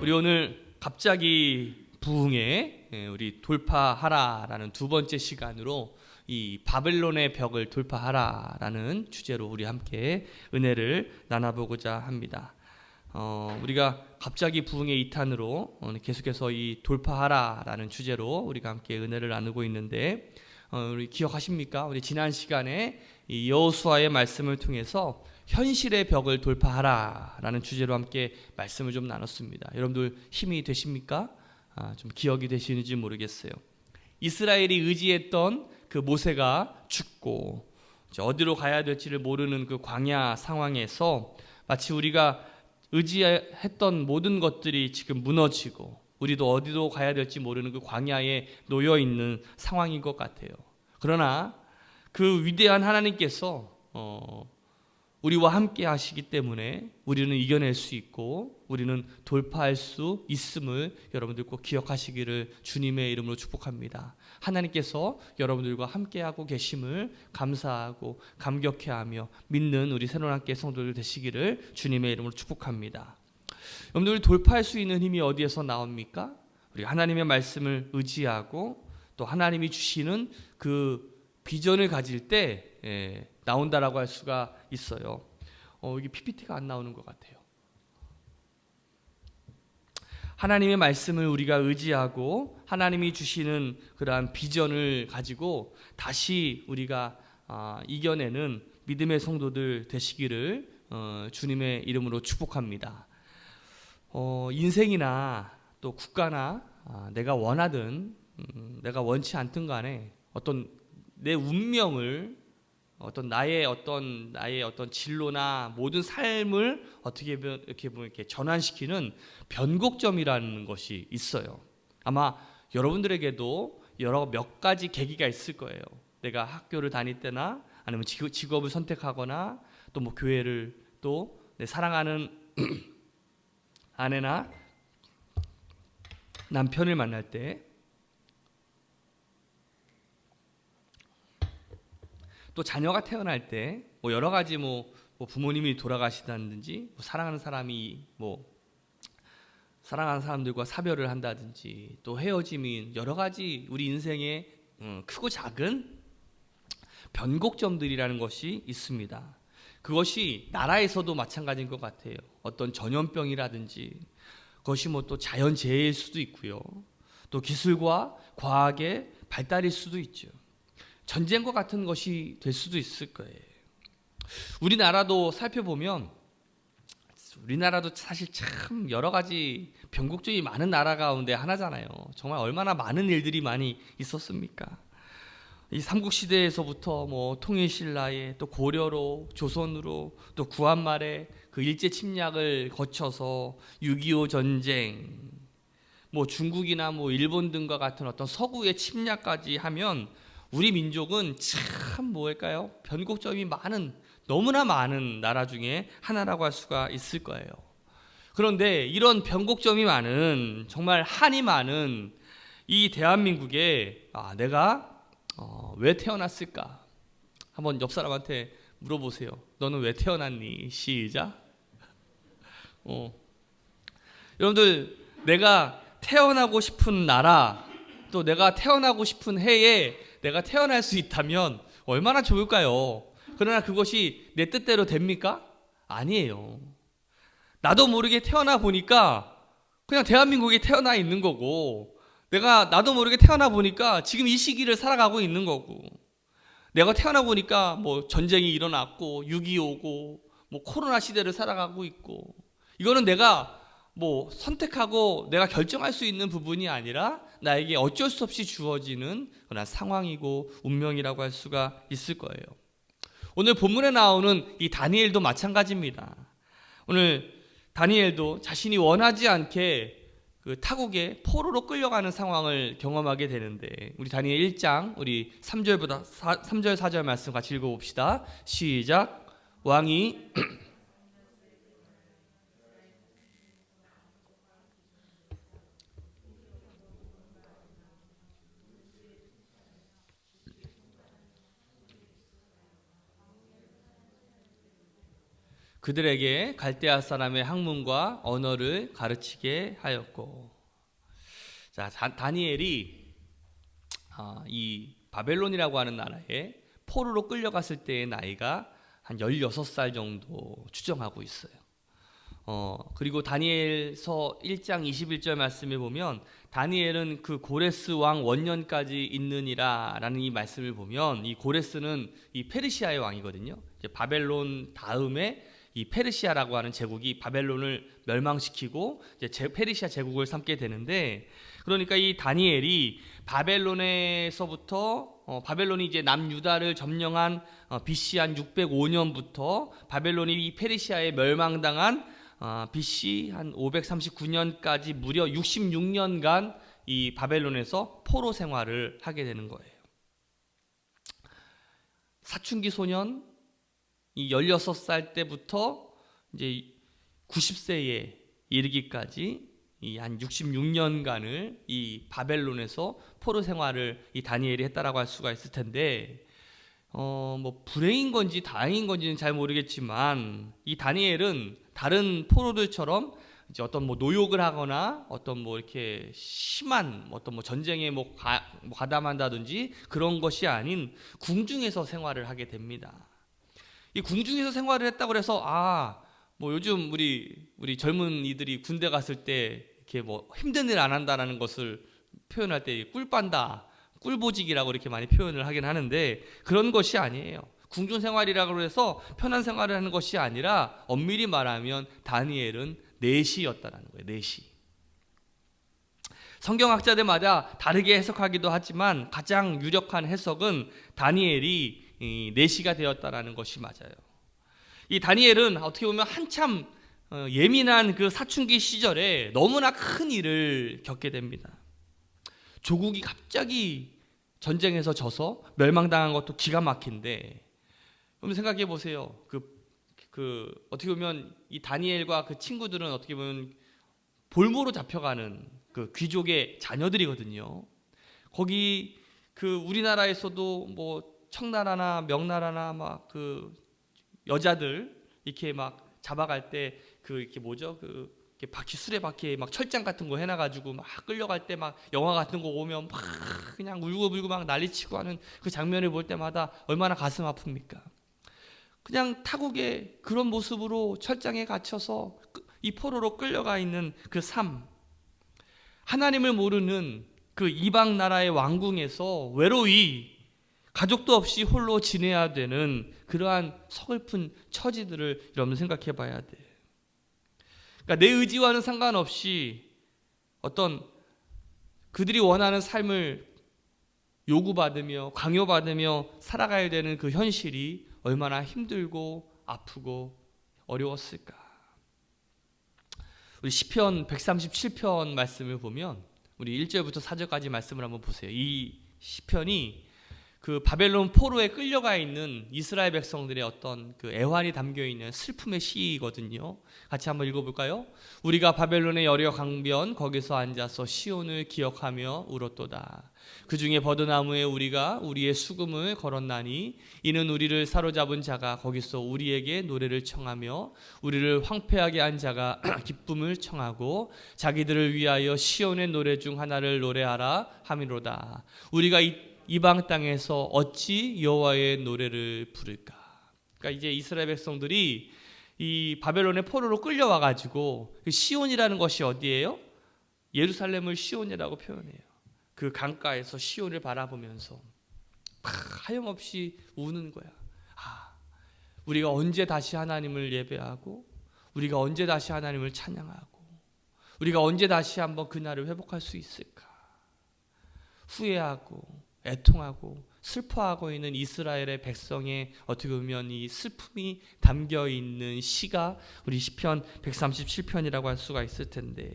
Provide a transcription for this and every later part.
우리 오늘 갑자기 부흥에 우리 돌파하라라는 두 번째 시간으로 이 바벨론의 벽을 돌파하라라는 주제로 우리 함께 은혜를 나눠보고자 합니다. 우리가 갑자기 부흥의 2탄으로 계속해서 이 돌파하라라는 주제로 우리가 함께 은혜를 나누고 있는데, 우리 기억하십니까? 우리 지난 시간에 이 여호수아의 말씀을 통해서 현실의 벽을 돌파하라라는 주제로 함께 말씀을 좀 나눴습니다. 여러분들 힘이 되십니까? 좀 기억이 되시는지 모르겠어요. 이스라엘이 의지했던 그 모세가 죽고 어디로 가야 될지를 모르는 그 광야 상황에서 마치 우리가 의지했던 모든 것들이 지금 무너지고 우리도 어디로 가야 될지 모르는 그 광야에 놓여 있는 상황인 것 같아요. 그러나 그 위대한 하나님께서 우리와 함께 하시기 때문에 우리는 이겨낼 수 있고 우리는 돌파할 수 있음을 여러분들 꼭 기억하시기를 주님의 이름으로 축복합니다. 하나님께서 여러분들과 함께하고 계심을 감사하고 감격해하며 믿는 우리 새로운학교 성도들 되시기를 주님의 이름으로 축복합니다. 여러분들, 우리 돌파할 수 있는 힘이 어디에서 나옵니까? 우리 하나님의 말씀을 의지하고 또 하나님이 주시는 그 비전을 가질 때 나온다라고 할 수가 있어요. 이게 PPT가 안 나오는 것 같아요. 하나님의 말씀을 우리가 의지하고 하나님이 주시는 그러한 비전을 가지고 다시 우리가 이겨내는 믿음의 성도들 되시기를 주님의 이름으로 축복합니다. 인생이나 또 국가나 내가 원하든 내가 원치 않든 간에 어떤 내 운명을 나의 어떤 진로나 모든 삶을 어떻게 보면 이렇게 전환시키는 변곡점이라는 것이 있어요. 아마 여러분들에게도 몇 가지 계기가 있을 거예요. 내가 학교를 다닐 때나 아니면 직업을 선택하거나 또 뭐 교회를 또 내 사랑하는 아내나 남편을 만날 때, 또 자녀가 태어날 때 뭐 여러 가지 뭐 부모님이 돌아가시다든지 사랑하는 사람이 사랑하는 사람들과 사별을 한다든지 또 헤어짐인 여러 가지 우리 인생에 크고 작은 변곡점들이라는 것이 있습니다. 그것이 나라에서도 마찬가지인 것 같아요. 어떤 전염병이라든지 그것이 뭐 또 자연재해일 수도 있고요. 또 기술과 과학의 발달일 수도 있죠. 전쟁과 같은 것이 될 수도 있을 거예요. 우리나라도 살펴보면 우리나라도 사실 참 여러 가지 변곡점이 많은 나라 가운데 하나잖아요. 정말 얼마나 많은 일들이 많이 있었습니까? 이 삼국시대에서부터 뭐 통일신라에 또 고려로 조선으로 또 구한말에 그 일제 침략을 거쳐서 6.25 전쟁, 뭐 중국이나 뭐 일본 등과 같은 어떤 서구의 침략까지 하면 우리 민족은 참 뭐랄까요? 변곡점이 너무나 많은 나라 중에 하나라고 할 수가 있을 거예요. 그런데 이런 변곡점이 많은, 정말 한이 많은 이 대한민국에 내가 왜 태어났을까? 한번 옆 사람한테 물어보세요. 너는 왜 태어났니? 시작. 여러분들, 내가 태어나고 싶은 나라, 또 내가 태어나고 싶은 해에 내가 태어날 수 있다면 얼마나 좋을까요? 그러나 그것이 내 뜻대로 됩니까? 아니에요. 나도 모르게 태어나 보니까 그냥 대한민국에 태어나 있는 거고, 나도 모르게 태어나 보니까 지금 이 시기를 살아가고 있는 거고, 내가 태어나 보니까 뭐 전쟁이 일어났고 6.25고 뭐 코로나 시대를 살아가고 있고, 이거는 내가 뭐 선택하고 내가 결정할 수 있는 부분이 아니라 나에게 어쩔 수 없이 주어지는 그런 상황이고 운명이라고 할 수가 있을 거예요. 오늘 본문에 나오는 이 다니엘도 마찬가지입니다. 오늘 다니엘도 자신이 원하지 않게 그 타국에 포로로 끌려가는 상황을 경험하게 되는데, 우리 다니엘 1장 우리 3절 4절 말씀 같이 읽어봅시다. 시작. 왕이 그들에게 갈대아 사람의 학문과 언어를 가르치게 하였고. 자, 다니엘이 이 바벨론이라고 하는 나라에 포로로 끌려갔을 때의 나이가 한 16살 정도 추정하고 있어요. 그리고 다니엘서 1장 21절 말씀에 보면 다니엘은 그 고레스 왕 원년까지 있느니라 라는 이 말씀을 보면, 이 고레스는 이 페르시아의 왕이거든요. 이제 바벨론 다음에 이 페르시아라고 하는 제국이 바벨론을 멸망시키고 이제 페르시아 제국을 삼게 되는데, 그러니까 이 다니엘이 바벨론에서부터 바벨론이 이제 남유다를 점령한 BC 한 605년부터 바벨론이 이 페르시아에 멸망당한 BC 한 539년까지 무려 66년간 이 바벨론에서 포로 생활을 하게 되는 거예요. 사춘기 소년, 이 16살 때부터 이제 90세에 이르기까지 이 한 66년간을 이 바벨론에서 포로 생활을 이 다니엘이 했다라고 할 수가 있을 텐데, 뭐 불행인 건지 다행인 건지는 잘 모르겠지만 이 다니엘은 다른 포로들처럼 이제 어떤 뭐 노역을 하거나 어떤 뭐 이렇게 심한 어떤 뭐 전쟁에 뭐 가담한다든지 그런 것이 아닌 궁중에서 생활을 하게 됩니다. 이 궁중에서 생활을 했다고 해서 뭐 요즘 우리 젊은이들이 군대 갔을 때 이렇게 뭐 힘든 일 안 한다라는 것을 표현할 때 꿀빤다, 꿀보직이라고 이렇게 많이 표현을 하긴 하는데, 그런 것이 아니에요. 궁중 생활이라고 해서 편한 생활을 하는 것이 아니라 엄밀히 말하면 다니엘은 내시였다라는 거예요. 내시. 성경학자들마다 다르게 해석하기도 하지만 가장 유력한 해석은 다니엘이 내시가 되었다라는 것이 맞아요. 이 다니엘은 어떻게 보면 한참 예민한 그 사춘기 시절에 너무나 큰 일을 겪게 됩니다. 조국이 갑자기 전쟁에서 져서 멸망당한 것도 기가 막힌데, 그럼 생각해 보세요. 어떻게 보면 이 다니엘과 그 친구들은 어떻게 보면 볼모로 잡혀가는 그 귀족의 자녀들이거든요. 거기 그 우리나라에서도 뭐 청나라나 명나라나 막 그 여자들 이렇게 막 잡아갈 때 이렇게 뭐죠? 이렇게 바퀴 수레바퀴에 막 철장 같은 거 해놔가지고 막 끌려갈 때 막 영화 같은 거 오면 막 그냥 울고불고 막 난리치고 하는 그 장면을 볼 때마다 얼마나 가슴 아픕니까? 그냥 타국의 그런 모습으로 철장에 갇혀서 이 포로로 끌려가 있는 그 삶, 하나님을 모르는 그 이방 나라의 왕궁에서 외로이 가족도 없이 홀로 지내야 되는 그러한 서글픈 처지들을 여러분 생각해 봐야 돼. 그러니까 내 의지와는 상관없이 어떤 그들이 원하는 삶을 요구받으며 강요받으며 살아가야 되는 그 현실이 얼마나 힘들고 아프고 어려웠을까. 우리 시편 137편 말씀을 보면 우리 1절부터 4절까지 말씀을 한번 보세요. 이 시편이 그 바벨론 포로에 끌려가 있는 이스라엘 백성들의 어떤 그 애환이 담겨 있는 슬픔의 시이거든요. 같이 한번 읽어볼까요? 우리가 바벨론의 여려 강변 거기서 앉아서 시온을 기억하며 울었도다. 그 중에 버드나무에 우리가 우리의 수금을 걸었나니 이는 우리를 사로잡은 자가 거기서 우리에게 노래를 청하며 우리를 황폐하게 한 자가 기쁨을 청하고 자기들을 위하여 시온의 노래 중 하나를 노래하라 함이로다. 우리가 이방 땅에서 어찌 여호와의 노래를 부를까. 그러니까 이제 이스라엘 백성들이 이 바벨론의 포로로 끌려와 가지고 시온이라는 것이 어디예요? 예루살렘을 시온이라고 표현해요. 그 강가에서 시온을 바라보면서 하염없이 우는 거야. 우리가 언제 다시 하나님을 예배하고 우리가 언제 다시 하나님을 찬양하고 우리가 언제 다시 한번 그날을 회복할 수 있을까. 후회하고 애통하고 슬퍼하고 있는 이스라엘의 백성의 어떻게 보면 이 슬픔이 담겨 있는 시가 우리 시편 137편이라고 할 수가 있을 텐데,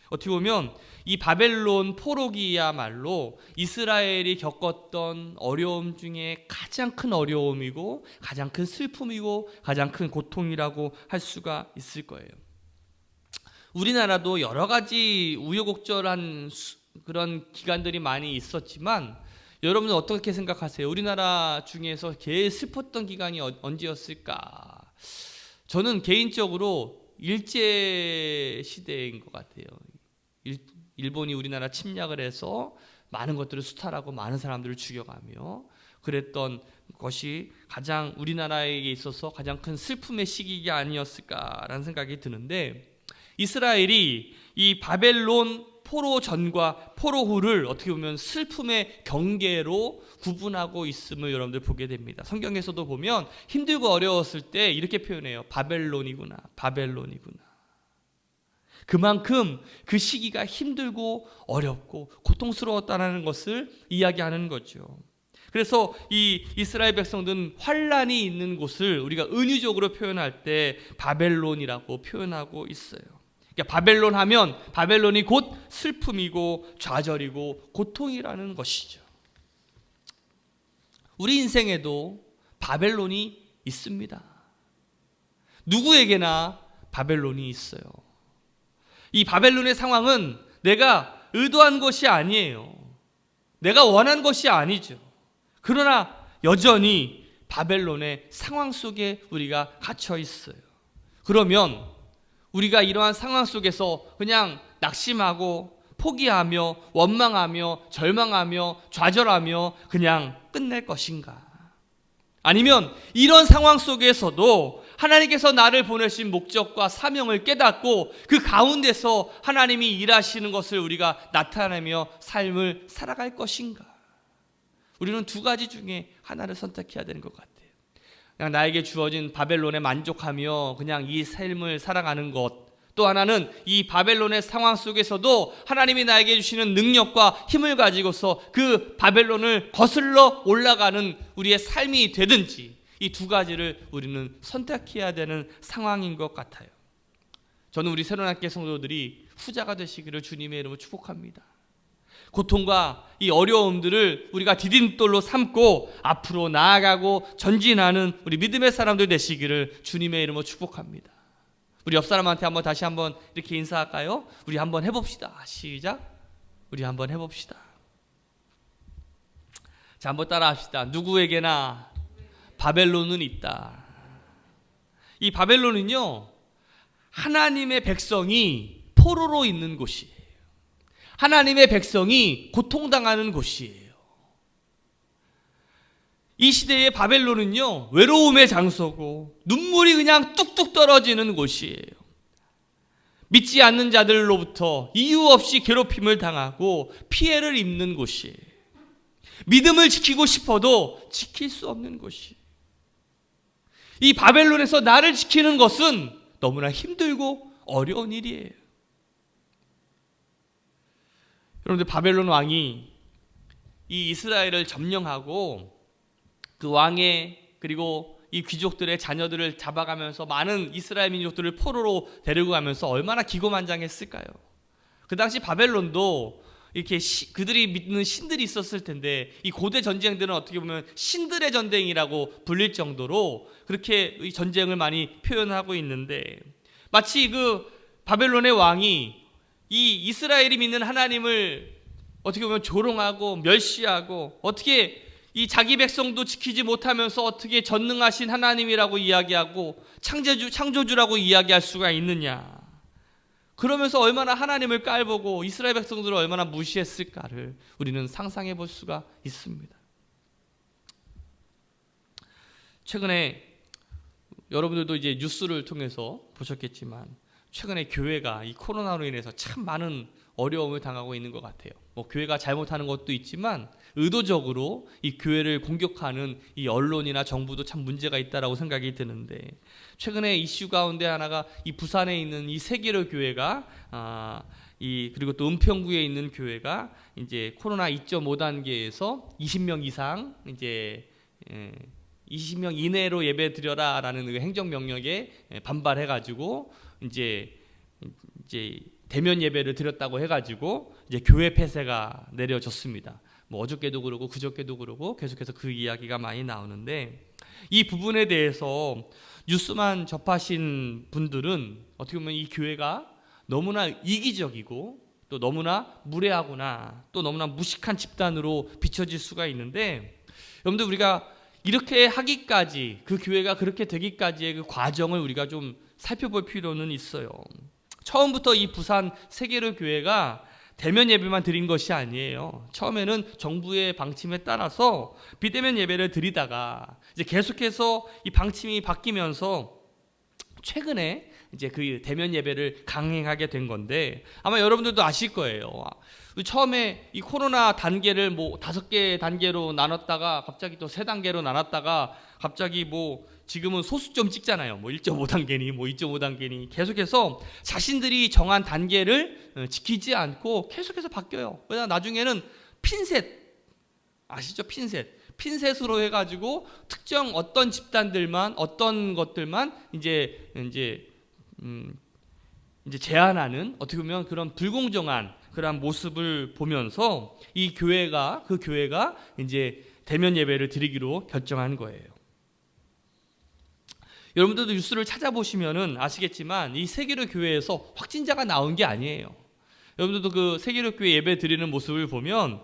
어떻게 보면 이 바벨론 포로기야말로 이스라엘이 겪었던 어려움 중에 가장 큰 어려움이고 가장 큰 슬픔이고 가장 큰 고통이라고 할 수가 있을 거예요. 우리나라도 여러 가지 우여곡절한 그런 기간들이 많이 있었지만 여러분은 어떻게 생각하세요? 우리나라 중에서 제일 슬펐던 기간이 언제였을까? 저는 개인적으로 일제 시대인 것 같아요. 일본이 우리나라 침략을 해서 많은 것들을 수탈하고 많은 사람들을 죽여가며 그랬던 것이 가장 우리나라에 있어서 가장 큰 슬픔의 시기가 아니었을까라는 생각이 드는데, 이스라엘이 이 바벨론 포로 전과 포로 후를 어떻게 보면 슬픔의 경계로 구분하고 있음을 여러분들 보게 됩니다. 성경에서도 보면 힘들고 어려웠을 때 이렇게 표현해요. 바벨론이구나, 바벨론이구나. 그만큼 그 시기가 힘들고 어렵고 고통스러웠다는 것을 이야기하는 거죠. 그래서 이 이스라엘 백성들은 환란이 있는 곳을 우리가 은유적으로 표현할 때 바벨론이라고 표현하고 있어요. 그러니까 바벨론 하면 바벨론이 곧 슬픔이고 좌절이고 고통이라는 것이죠. 우리 인생에도 바벨론이 있습니다. 누구에게나 바벨론이 있어요. 이 바벨론의 상황은 내가 의도한 것이 아니에요. 내가 원한 것이 아니죠. 그러나 여전히 바벨론의 상황 속에 우리가 갇혀 있어요. 그러면 우리가 이러한 상황 속에서 그냥 낙심하고 포기하며 원망하며 절망하며 좌절하며 그냥 끝낼 것인가? 아니면 이런 상황 속에서도 하나님께서 나를 보내신 목적과 사명을 깨닫고 그 가운데서 하나님이 일하시는 것을 우리가 나타내며 삶을 살아갈 것인가? 우리는 두 가지 중에 하나를 선택해야 되는 것 같아요. 그냥 나에게 주어진 바벨론에 만족하며 그냥 이 삶을 살아가는 것, 또 하나는 이 바벨론의 상황 속에서도 하나님이 나에게 주시는 능력과 힘을 가지고서 그 바벨론을 거슬러 올라가는 우리의 삶이 되든지, 이 두 가지를 우리는 선택해야 되는 상황인 것 같아요. 저는 우리 새로운학교 성도들이 후자가 되시기를 주님의 이름으로 축복합니다. 고통과 이 어려움들을 우리가 디딤돌로 삼고 앞으로 나아가고 전진하는 우리 믿음의 사람들 되시기를 주님의 이름으로 축복합니다. 우리 옆 사람한테 다시 한번 이렇게 인사할까요? 우리 한번 해봅시다. 시작. 우리 한번 해봅시다. 자, 한번 따라합시다. 누구에게나 바벨론은 있다. 이 바벨론은요, 하나님의 백성이 포로로 있는 곳이에요. 하나님의 백성이 고통당하는 곳이에요. 이 시대의 바벨론은요, 외로움의 장소고 눈물이 그냥 뚝뚝 떨어지는 곳이에요. 믿지 않는 자들로부터 이유 없이 괴롭힘을 당하고 피해를 입는 곳이에요. 믿음을 지키고 싶어도 지킬 수 없는 곳이에요. 이 바벨론에서 나를 지키는 것은 너무나 힘들고 어려운 일이에요. 여러분들, 바벨론 왕이 이 이스라엘을 점령하고 그 왕의 그리고 이 귀족들의 자녀들을 잡아가면서 많은 이스라엘 민족들을 포로로 데리고 가면서 얼마나 기고만장했을까요? 그 당시 바벨론도 이렇게 그들이 믿는 신들이 있었을 텐데, 이 고대 전쟁들은 어떻게 보면 신들의 전쟁이라고 불릴 정도로 그렇게 이 전쟁을 많이 표현하고 있는데, 마치 그 바벨론의 왕이 이 이스라엘이 믿는 하나님을 어떻게 보면 조롱하고 멸시하고, 어떻게 이 자기 백성도 지키지 못하면서 어떻게 전능하신 하나님이라고 이야기하고 창조주라고 이야기할 수가 있느냐. 그러면서 얼마나 하나님을 깔보고 이스라엘 백성들을 얼마나 무시했을까를 우리는 상상해 볼 수가 있습니다. 최근에 여러분들도 이제 뉴스를 통해서 보셨겠지만, 최근에 교회가 이 코로나로 인해서 참 많은 어려움을 당하고 있는 것 같아요. 교회가 잘못하는 것도 있지만 의도적으로 이 교회를 공격하는 이 언론이나 정부도 참 문제가 있다라고 생각이 드는데, 최근에 이슈 가운데 하나가 이 부산에 있는 이 세계로 교회가 그리고 또 은평구에 있는 교회가 이제 코로나 2.5 단계에서 20명 이상 이제 20명 이내로 예배 드려라라는 그 행정 명령에 반발해가지고 이제 대면 예배를 드렸다고 해가지고 이제 교회 폐쇄가 내려졌습니다. 어저께도 그러고 그저께도 그러고 계속해서 그 이야기가 많이 나오는데, 이 부분에 대해서 뉴스만 접하신 분들은 어떻게 보면 이 교회가 너무나 이기적이고 또 너무나 무례하구나, 또 너무나 무식한 집단으로 비춰질 수가 있는데, 여러분들, 우리가 이렇게 하기까지, 그 교회가 그렇게 되기까지의 그 과정을 우리가 좀 살펴볼 필요는 있어요. 처음부터 이 부산 세계로 교회가 대면 예배만 드린 것이 아니에요. 처음에는 정부의 방침에 따라서 비대면 예배를 드리다가 이제 계속해서 이 방침이 바뀌면서 최근에 이제 그 대면 예배를 강행하게 된 건데, 아마 여러분들도 아실 거예요. 처음에 이 코로나 단계를 뭐 5개 단계로 나눴다가 갑자기 또 3단계로 나눴다가 갑자기 뭐 지금은 소수점 찍잖아요. 뭐 1.5단계니 뭐 2.5단계니 계속해서 자신들이 정한 단계를 지키지 않고 계속해서 바뀌어요. 그러다 나중에는 핀셋, 아시죠? 핀셋으로 해가지고 특정 어떤 집단들만, 어떤 것들만 이제 제한하는, 어떻게 보면 그런 불공정한 그런 모습을 보면서 이 교회가, 그 교회가 이제 대면 예배를 드리기로 결정한 거예요. 여러분들도 뉴스를 찾아보시면은 아시겠지만 이 세계로 교회에서 확진자가 나온 게 아니에요. 여러분들도 그 세계로 교회 예배 드리는 모습을 보면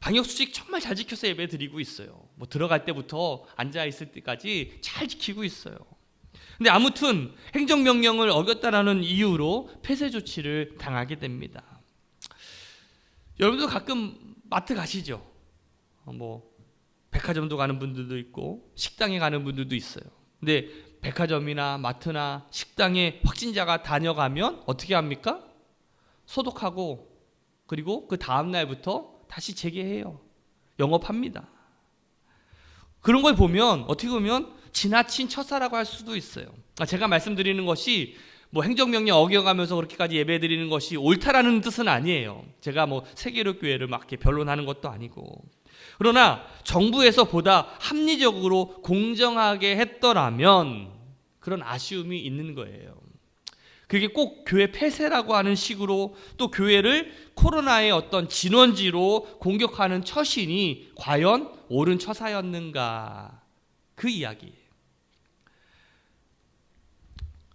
방역 수칙 정말 잘 지켜서 예배 드리고 있어요. 뭐 들어갈 때부터 앉아 있을 때까지 잘 지키고 있어요. 근데 아무튼 행정명령을 어겼다라는 이유로 폐쇄 조치를 당하게 됩니다. 여러분도 가끔 마트 가시죠? 뭐 백화점도 가는 분들도 있고 식당에 가는 분들도 있어요. 근데 백화점이나 마트나 식당에 확진자가 다녀가면 어떻게 합니까? 소독하고 그리고 그 다음 날부터 다시 재개해요. 영업합니다. 그런 걸 보면 어떻게 보면 지나친 처사라고 할 수도 있어요. 제가 말씀드리는 것이 뭐 행정명령 어겨가면서 그렇게까지 예배드리는 것이 옳다라는 뜻은 아니에요. 제가 뭐 세계로 교회를 막 이렇게 변론하는 것도 아니고. 그러나 정부에서 보다 합리적으로 공정하게 했더라면 그런 아쉬움이 있는 거예요. 그게 꼭 교회 폐쇄라고 하는 식으로 또 교회를 코로나의 어떤 진원지로 공격하는 처신이 과연 옳은 처사였는가, 그 이야기예요.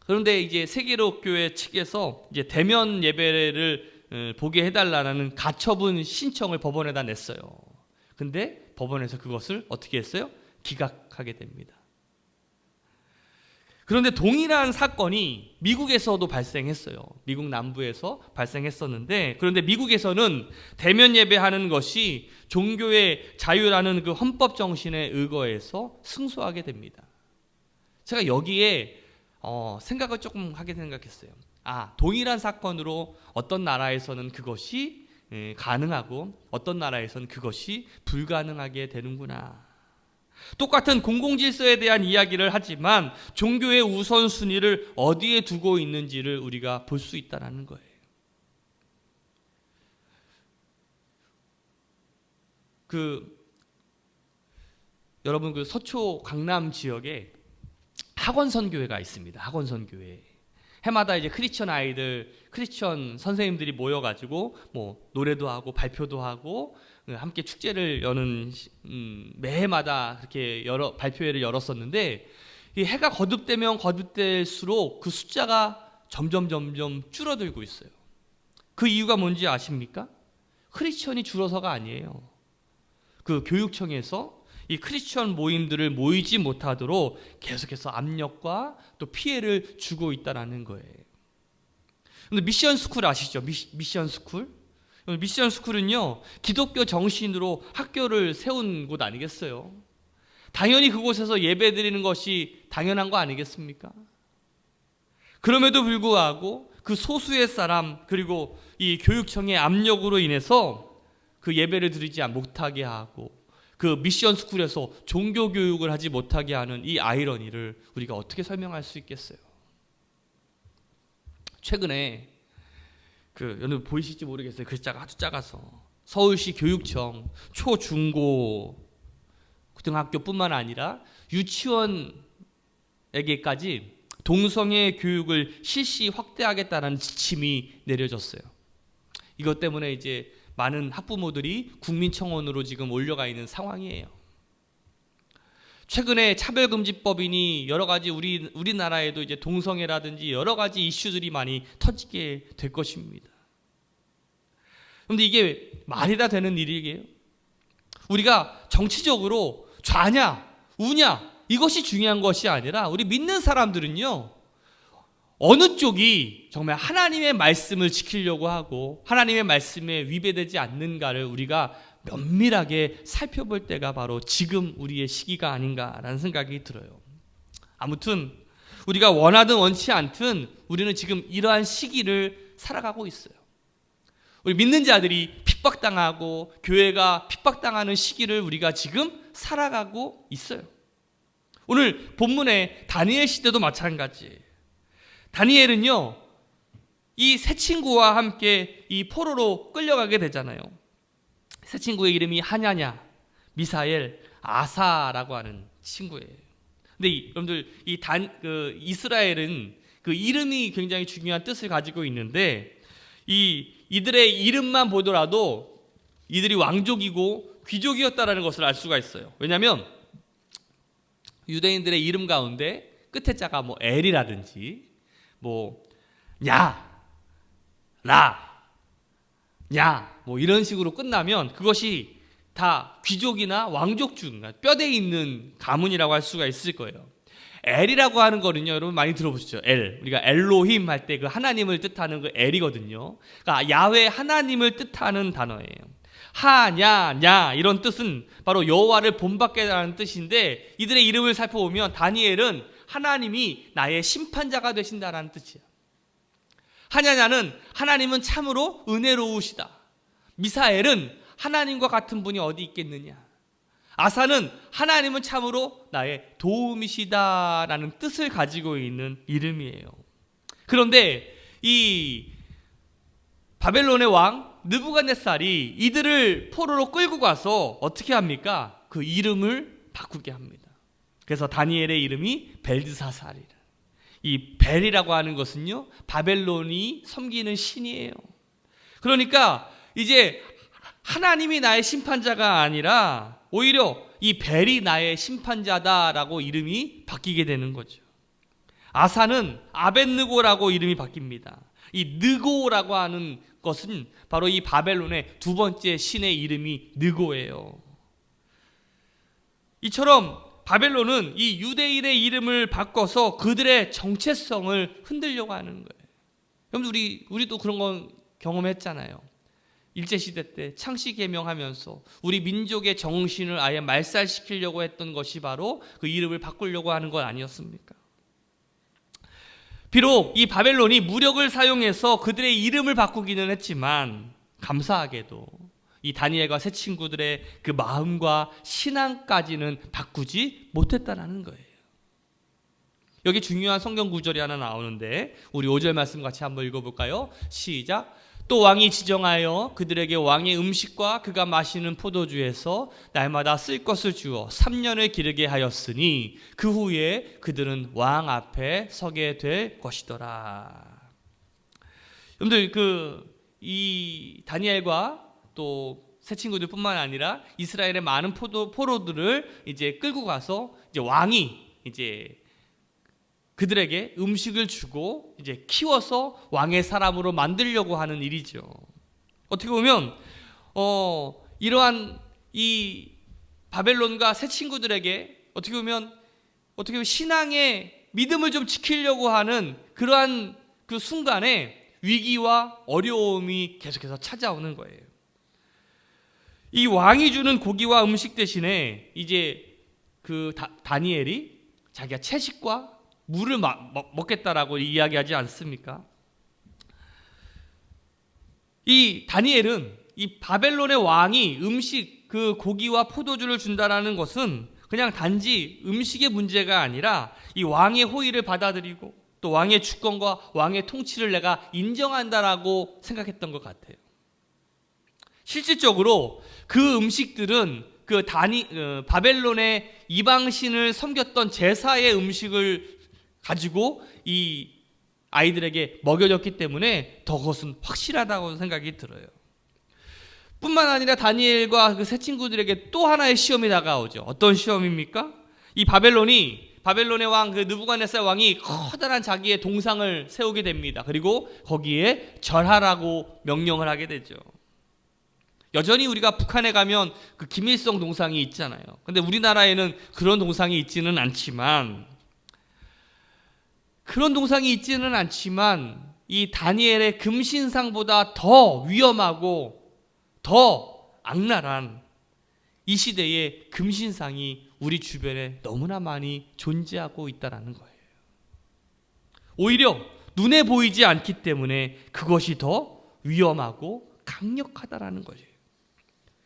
그런데 이제 세계로 교회 측에서 이제 대면 예배를 보게 해달라는 가처분 신청을 법원에다 냈어요. 근데 법원에서 그것을 어떻게 했어요? 기각하게 됩니다. 그런데 동일한 사건이 미국에서도 발생했어요. 미국 남부에서 발생했었는데, 그런데 미국에서는 대면 예배하는 것이 종교의 자유라는 그 헌법 정신에 의거해서 승소하게 됩니다. 제가 여기에 생각을 조금 하게 생각했어요. 동일한 사건으로 어떤 나라에서는 그것이 가능하고 어떤 나라에서는 그것이 불가능하게 되는구나. 똑같은 공공질서에 대한 이야기를 하지만 종교의 우선순위를 어디에 두고 있는지를 우리가 볼 수 있다는 거예요. 여러분 그 서초 강남 지역에 학원선교회가 있습니다. 학원선교회. 해마다 이제 크리스천 선생님들이 모여가지고 뭐 노래도 하고 발표도 하고 함께 축제를 여는 매해마다 그렇게 발표회를 열었었는데, 이 해가 거듭되면 거듭될수록 그 숫자가 점점 줄어들고 있어요. 그 이유가 뭔지 아십니까? 크리스천이 줄어서가 아니에요. 그 교육청에서 이 크리스천 모임들을 모이지 못하도록 계속해서 압력과 또 피해를 주고 있다는 거예요. 근데 미션 스쿨 아시죠? 미션 스쿨? 미션 스쿨은요, 기독교 정신으로 학교를 세운 곳 아니겠어요? 당연히 그곳에서 예배 드리는 것이 당연한 거 아니겠습니까? 그럼에도 불구하고 그 소수의 사람, 그리고 이 교육청의 압력으로 인해서 그 예배를 드리지 못하게 하고 그 미션 스쿨에서 종교 교육을 하지 못하게 하는 이 아이러니를 우리가 어떻게 설명할 수 있겠어요? 최근에 여러분 보이실지 모르겠어요. 글자가 아주 작아서 서울시 교육청 초중고 고등학교뿐만 아니라 유치원에게까지 동성애 교육을 실시 확대하겠다는 지침이 내려졌어요. 이것 때문에 이제 많은 학부모들이 국민청원으로 지금 올려가 있는 상황이에요. 최근에 차별금지법이니 여러 가지 우리나라에도 이제 동성애라든지 여러 가지 이슈들이 많이 터지게 될 것입니다. 그런데 이게 말이 다 되는 일이게요? 우리가 정치적으로 좌냐 우냐 이것이 중요한 것이 아니라 우리 믿는 사람들은요, 어느 쪽이 정말 하나님의 말씀을 지키려고 하고 하나님의 말씀에 위배되지 않는가를 우리가 면밀하게 살펴볼 때가 바로 지금 우리의 시기가 아닌가라는 생각이 들어요. 아무튼 우리가 원하든 원치 않든 우리는 지금 이러한 시기를 살아가고 있어요. 우리 믿는 자들이 핍박당하고 교회가 핍박당하는 시기를 우리가 지금 살아가고 있어요. 오늘 본문의 다니엘 시대도 마찬가지예요. 다니엘은요, 이 세 친구와 함께 이 포로로 끌려가게 되잖아요. 세 친구의 이름이 하냐냐, 미사엘, 아사라고 하는 친구예요. 근데 여러분들 이스라엘은 그 이름이 굉장히 중요한 뜻을 가지고 있는데 이들의 이름만 보더라도 이들이 왕족이고 귀족이었다라는 것을 알 수가 있어요. 왜냐하면 유대인들의 이름 가운데 끝에 자가 뭐 엘이라든지 뭐 냐, 라, 냐 뭐 이런 식으로 끝나면 그것이 다 귀족이나 왕족 중 뼈대에 있는 가문이라고 할 수가 있을 거예요. 엘이라고 하는 거는요, 여러분 많이 들어보시죠. 엘, 우리가 엘로힘 할 때 그 하나님을 뜻하는 그 엘이거든요. 그러니까 야훼 하나님을 뜻하는 단어예요. 하냐, 냐 이런 뜻은 바로 여호와를 본받게 하는 뜻인데, 이들의 이름을 살펴보면 다니엘은 하나님이 나의 심판자가 되신다라는 뜻이에요. 하냐냐는 하나님은 참으로 은혜로우시다. 미사엘은 하나님과 같은 분이 어디 있겠느냐. 아사는 하나님은 참으로 나의 도움이시다라는 뜻을 가지고 있는 이름이에요. 그런데 이 바벨론의 왕 느부갓네살이 이들을 포로로 끌고 가서 어떻게 합니까? 그 이름을 바꾸게 합니다. 그래서 다니엘의 이름이 벨드사살이라. 이 벨이라고 하는 것은요, 바벨론이 섬기는 신이에요. 그러니까 이제 하나님이 나의 심판자가 아니라 오히려 이 벨이 나의 심판자다라고 이름이 바뀌게 되는 거죠. 아사는 아벳느고라고 이름이 바뀝니다. 이 느고라고 하는 것은 바로 이 바벨론의 두 번째 신의 이름이 느고예요. 이처럼 바벨론은 이 유대인의 이름을 바꿔서 그들의 정체성을 흔들려고 하는 거예요. 여러분 우리도 그런 건 경험했잖아요. 일제시대 때 창씨 개명하면서 우리 민족의 정신을 아예 말살시키려고 했던 것이 바로 그 이름을 바꾸려고 하는 것 아니었습니까? 비록 이 바벨론이 무력을 사용해서 그들의 이름을 바꾸기는 했지만 감사하게도 이 다니엘과 세 친구들의 그 마음과 신앙까지는 바꾸지 못했다는 거예요. 여기 중요한 성경 구절이 하나 나오는데 우리 5절 말씀 같이 한번 읽어볼까요? 시작. 또 왕이 지정하여 그들에게 왕의 음식과 그가 마시는 포도주에서 날마다 쓸 것을 주어 3년을 기르게 하였으니 그 후에 그들은 왕 앞에 서게 될 것이더라. 여러분들 이 다니엘과 또 새 친구들뿐만 아니라 이스라엘의 많은 포로들을 이제 끌고 가서 이제 왕이 이제 그들에게 음식을 주고 이제 키워서 왕의 사람으로 만들려고 하는 일이죠. 어떻게 보면 이러한 이 바벨론과 새 친구들에게 어떻게 보면 신앙의 믿음을 좀 지키려고 하는 그러한 그 순간에 위기와 어려움이 계속해서 찾아오는 거예요. 이 왕이 주는 고기와 음식 대신에 이제 그 다니엘이 자기가 채식과 물을 먹겠다라고 이야기하지 않습니까? 이 다니엘은 이 바벨론의 왕이 음식, 그 고기와 포도주를 준다라는 것은 그냥 단지 음식의 문제가 아니라 이 왕의 호의를 받아들이고 또 왕의 주권과 왕의 통치를 내가 인정한다라고 생각했던 것 같아요. 실질적으로 그 음식들은 바벨론의 이방신을 섬겼던 제사의 음식을 가지고 이 아이들에게 먹여졌기 때문에 더 그것은 확실하다고 생각이 들어요. 뿐만 아니라 다니엘과 그 세 친구들에게 또 하나의 시험이 다가오죠. 어떤 시험입니까? 이 바벨론의 왕 그 느부갓네살 왕이 커다란 자기의 동상을 세우게 됩니다. 그리고 거기에 절하라고 명령을 하게 되죠. 여전히 우리가 북한에 가면 그 김일성 동상이 있잖아요. 근데 우리나라에는 그런 동상이 있지는 않지만 이 다니엘의 금신상보다 더 위험하고 더 악랄한 이 시대의 금신상이 우리 주변에 너무나 많이 존재하고 있다는 거예요. 오히려 눈에 보이지 않기 때문에 그것이 더 위험하고 강력하다라는 거예요.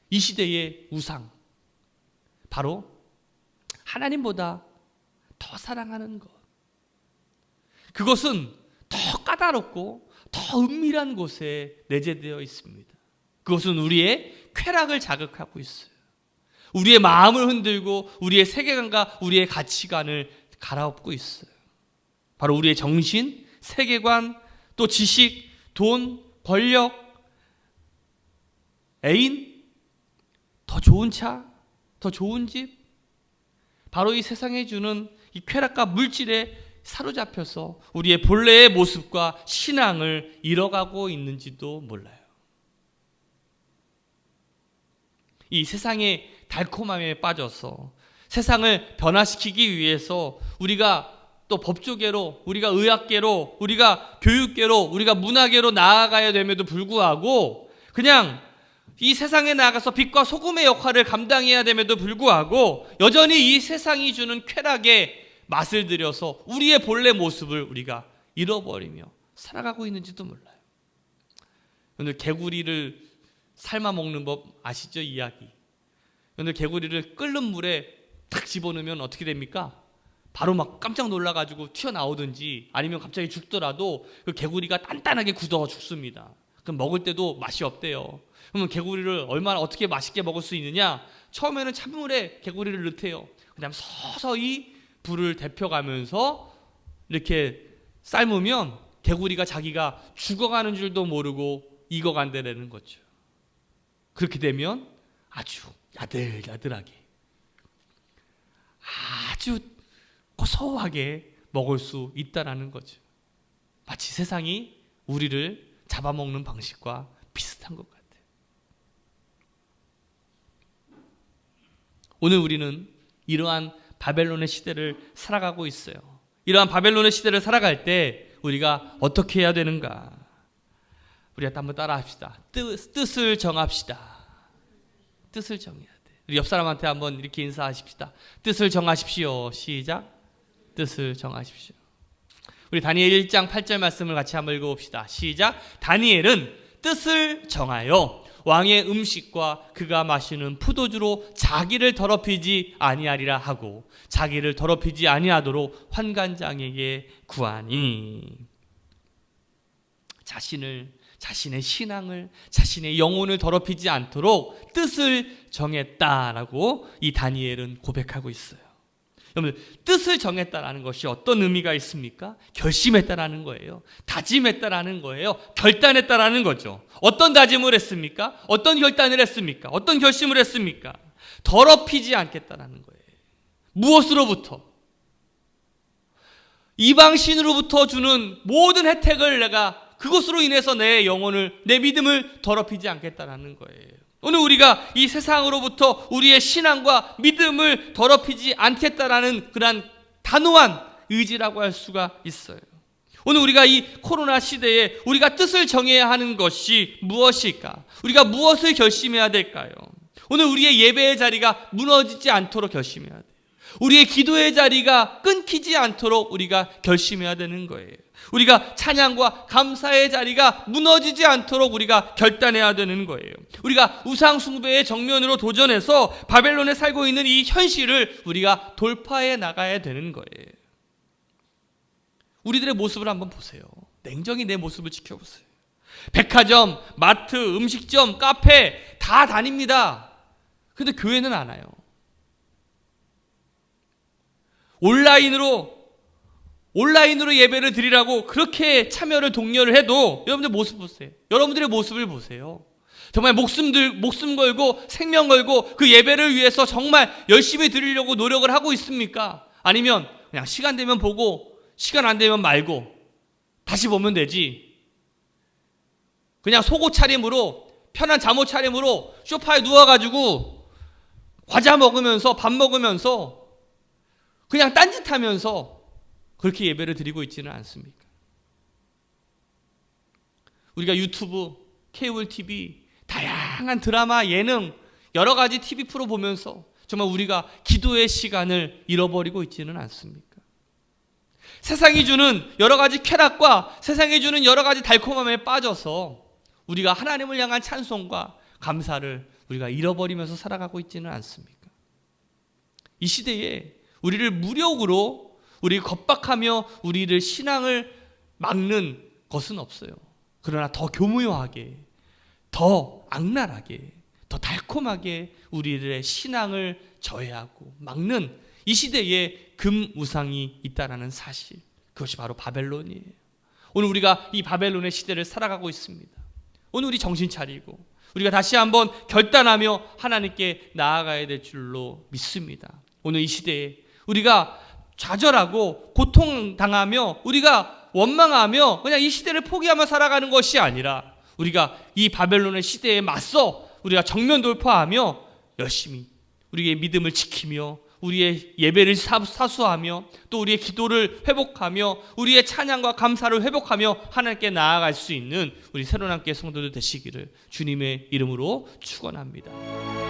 이 시대의 우상, 바로 하나님보다 더 사랑하는 것. 그것은 더 까다롭고 더 은밀한 곳에 내재되어 있습니다. 그것은 우리의 쾌락을 자극하고 있어요. 우리의 마음을 흔들고 우리의 세계관과 우리의 가치관을 갈아엎고 있어요. 바로 우리의 정신, 세계관, 또 지식, 돈, 권력, 애인, 더 좋은 차, 더 좋은 집, 바로 이 세상에 주는 이 쾌락과 물질에 사로잡혀서 우리의 본래의 모습과 신앙을 잃어가고 있는지도 몰라요. 이 세상의 달콤함에 빠져서 세상을 변화시키기 위해서 우리가 또 법조계로, 우리가 의학계로, 우리가 교육계로, 우리가 문화계로 나아가야 됨에도 불구하고 그냥 이 세상에 나가서 빛과 소금의 역할을 감당해야 됨에도 불구하고 여전히 이 세상이 주는 쾌락에 맛을 들여서 우리의 본래 모습을 우리가 잃어버리며 살아가고 있는지도 몰라요. 오늘 개구리를 삶아 먹는 법 아시죠? 이야기. 오늘 개구리를 끓는 물에 딱 집어넣으면 어떻게 됩니까? 바로 막 깜짝 놀라가지고 튀어나오든지 아니면 갑자기 죽더라도 그 개구리가 단단하게 굳어 죽습니다. 그럼 먹을 때도 맛이 없대요. 그러면 개구리를 얼마나 어떻게 맛있게 먹을 수 있느냐? 처음에는 찬물에 개구리를 넣대요. 그 다음 서서히 불을 데펴가면서 이렇게 삶으면 개구리가 자기가 죽어가는 줄도 모르고 익어간다는 거죠. 그렇게 되면 아주 야들야들하게 아주 고소하게 먹을 수 있다는 거죠. 마치 세상이 우리를 잡아먹는 방식과 비슷한 것 같아요. 오늘 우리는 이러한 바벨론의 시대를 살아가고 있어요. 이러한 바벨론의 시대를 살아갈 때 우리가 어떻게 해야 되는가? 우리가 한번 따라 합시다. 뜻을 정합시다. 뜻을 정해야 돼. 우리 옆 사람한테 한번 이렇게 인사하십시다. 뜻을 정하십시오. 시작. 뜻을 정하십시오. 우리 다니엘 1장 8절 말씀을 같이 한번 읽어봅시다. 시작. 다니엘은 뜻을 정하여 왕의 음식과 그가 마시는 포도주로 자기를 더럽히지 아니하리라 하고 자기를 더럽히지 아니하도록 환관장에게 구하니. 자신의 신앙을, 자신의 영혼을 더럽히지 않도록 뜻을 정했다라고 이 다니엘은 고백하고 있어요. 여러분, 뜻을 정했다라는 것이 어떤 의미가 있습니까? 결심했다라는 거예요. 다짐했다라는 거예요. 결단했다라는 거죠. 어떤 다짐을 했습니까? 어떤 결단을 했습니까? 어떤 결심을 했습니까? 더럽히지 않겠다라는 거예요. 무엇으로부터? 이방신으로부터 주는 모든 혜택을 내가 그것으로 인해서 내 영혼을, 내 믿음을 더럽히지 않겠다라는 거예요. 오늘 우리가 이 세상으로부터 우리의 신앙과 믿음을 더럽히지 않겠다라는 그런 단호한 의지라고 할 수가 있어요. 오늘 우리가 이 코로나 시대에 우리가 뜻을 정해야 하는 것이 무엇일까? 우리가 무엇을 결심해야 될까요? 오늘 우리의 예배의 자리가 무너지지 않도록 결심해야 돼요. 우리의 기도의 자리가 끊기지 않도록 우리가 결심해야 되는 거예요. 우리가 찬양과 감사의 자리가 무너지지 않도록 우리가 결단해야 되는 거예요. 우리가 우상 숭배의 정면으로 도전해서 바벨론에 살고 있는 이 현실을 우리가 돌파해 나가야 되는 거예요. 우리들의 모습을 한번 보세요. 냉정히 내 모습을 지켜보세요. 백화점, 마트, 음식점, 카페 다 다닙니다. 근데 교회는 안 와요. 온라인으로 예배를 드리라고 그렇게 참여를 독려를 해도 여러분들 모습 보세요. 여러분들의 모습을 보세요. 정말 목숨 걸고 생명 걸고 그 예배를 위해서 정말 열심히 드리려고 노력을 하고 있습니까? 아니면 그냥 시간 되면 보고 시간 안 되면 말고 다시 보면 되지. 그냥 속옷 차림으로 편한 잠옷 차림으로 소파에 누워가지고 과자 먹으면서 밥 먹으면서 그냥 딴짓하면서 그렇게 예배를 드리고 있지는 않습니까? 우리가 유튜브, 케이블 TV, 다양한 드라마, 예능, 여러 가지 TV 프로 보면서 정말 우리가 기도의 시간을 잃어버리고 있지는 않습니까? 세상이 주는 여러 가지 쾌락과 세상이 주는 여러 가지 달콤함에 빠져서 우리가 하나님을 향한 찬송과 감사를 우리가 잃어버리면서 살아가고 있지는 않습니까? 이 시대에 우리를 무력으로 우리 겁박하며 우리를 신앙을 막는 것은 없어요. 그러나 더 교묘하게, 더 악랄하게, 더 달콤하게 우리들의 신앙을 저해하고 막는 이 시대에 금우상이 있다는 사실, 그것이 바로 바벨론이에요. 오늘 우리가 이 바벨론의 시대를 살아가고 있습니다. 오늘 우리 정신 차리고 우리가 다시 한번 결단하며 하나님께 나아가야 될 줄로 믿습니다. 오늘 이 시대에 우리가 좌절하고 고통당하며 우리가 원망하며 그냥 이 시대를 포기하며 살아가는 것이 아니라 우리가 이 바벨론의 시대에 맞서 우리가 정면 돌파하며 열심히 우리의 믿음을 지키며 우리의 예배를 사수하며 또 우리의 기도를 회복하며 우리의 찬양과 감사를 회복하며 하나님께 나아갈 수 있는 우리 새로운 함께 성도들 되시기를 주님의 이름으로 축원합니다.